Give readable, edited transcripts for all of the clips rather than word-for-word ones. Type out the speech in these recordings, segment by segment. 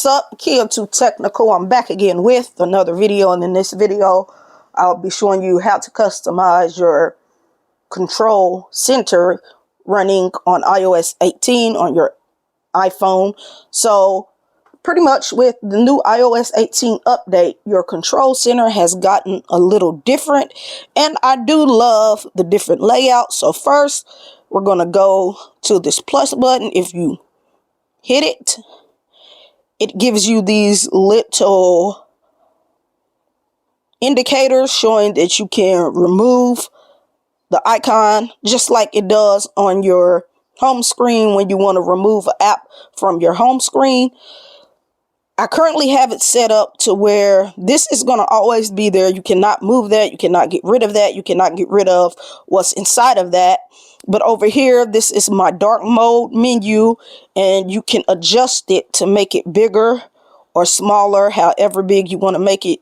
What's up? Kia Too Technical. I'm back again with another video, and in this video I'll be showing you how to customize your control center running on iOS 18 on your iPhone. So pretty much with the new iOS 18 update, your control center has gotten a little different, and I do love the different layout. So first we're going to go to this plus button. If you hit it, it gives you these little indicators showing that you can remove the icon just like it does on your home screen when you want to remove an app from your home screen. I currently have it set up to where this is going to always be there. You cannot move that. You cannot get rid of that. You cannot get rid of what's inside of that. But over here, this is my dark mode menu, and you can adjust it to make it bigger or smaller, however big you want to make it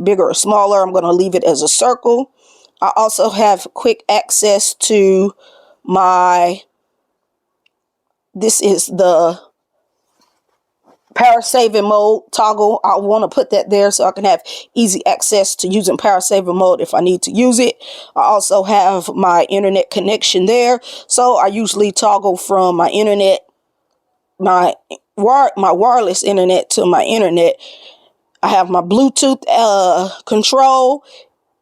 bigger or smaller. I'm going to leave it as a circle. I also have quick access to this is the power saving mode toggle. I want to put that there so I can have easy access to using power saving mode if I need to use it. I also have my internet connection there, so I usually toggle from my internet, my wireless internet to my internet. I have my Bluetooth control.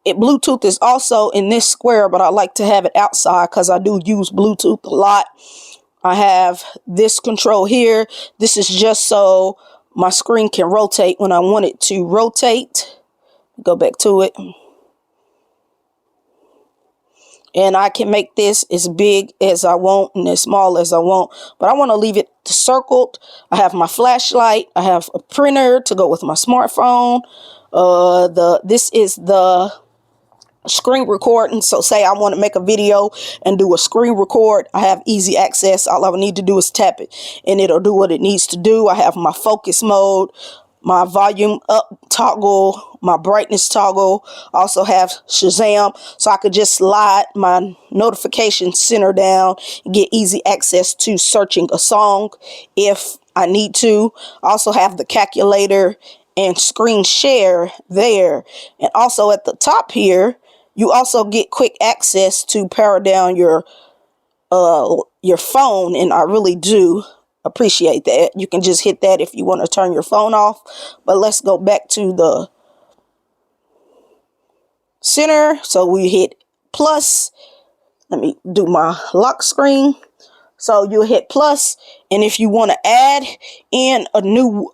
Bluetooth is also in this square, but I like to have it outside because I do use Bluetooth a lot. I have this control here. This is just so my screen can rotate when I want it to rotate. Go back to it. And I can make this as big as I want and as small as I want. But I want to leave it circled. I have my flashlight. I have a printer to go with my smartphone. This is the screen recording. So say I want to make a video and do a screen record, I have easy access. All I need to do is tap it and it'll do what it needs to do. I have my focus mode, my volume up toggle, my brightness toggle. I also have Shazam, so I could just slide my notification center down and get easy access to searching a song if I need to. I also have the calculator and screen share there. And also at the top here, you also get quick access to power down your phone, and I really do appreciate that. You can just hit that if you want to turn your phone off. But let's go back to the center. So we hit plus. Let me do my lock screen. So you hit plus, and if you want to add in a new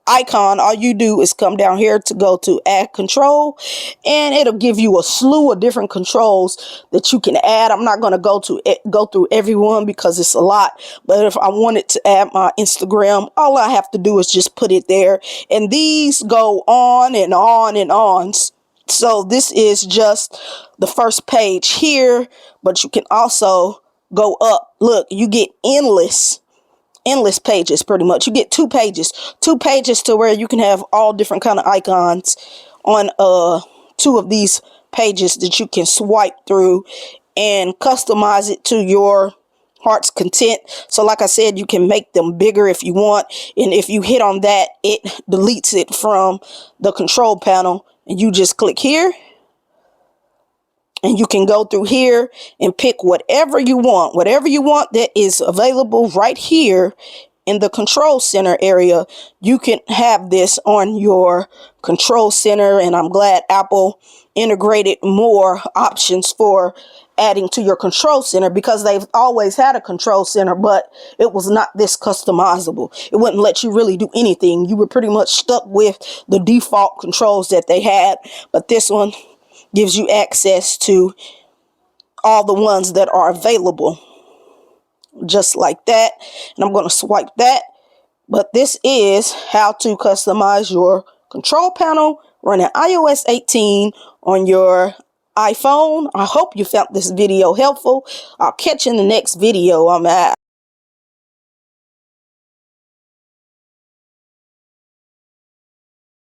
icon, all you do is come down here to go to add control, and it'll give you a slew of different controls that you can add. I'm not going to go through everyone because it's a lot, but if I wanted to add my Instagram, all I have to do is just put it there, and these go on and on and on. So this is just the first page here, but you can also go up. Look, you get endless pages. Pretty much you get two pages to where you can have all different kind of icons on two of these pages that you can swipe through and customize it to your heart's content. So like I said, you can make them bigger if you want, and if you hit on that, it deletes it from the control panel, and you just click here. And you can go through here and pick whatever you want that is available right here in the control center area. You can have this on your control center, and I'm glad Apple integrated more options for adding to your control center, because they've always had a control center, but it was not this customizable. It wouldn't let you really do anything. You were pretty much stuck with the default controls that they had, but this one gives you access to all the ones that are available, just like that. And I'm going to swipe that. But this is how to customize your control panel running iOS 18 on your iPhone. I hope you found this video helpful. I'll catch you in the next video. I'm out.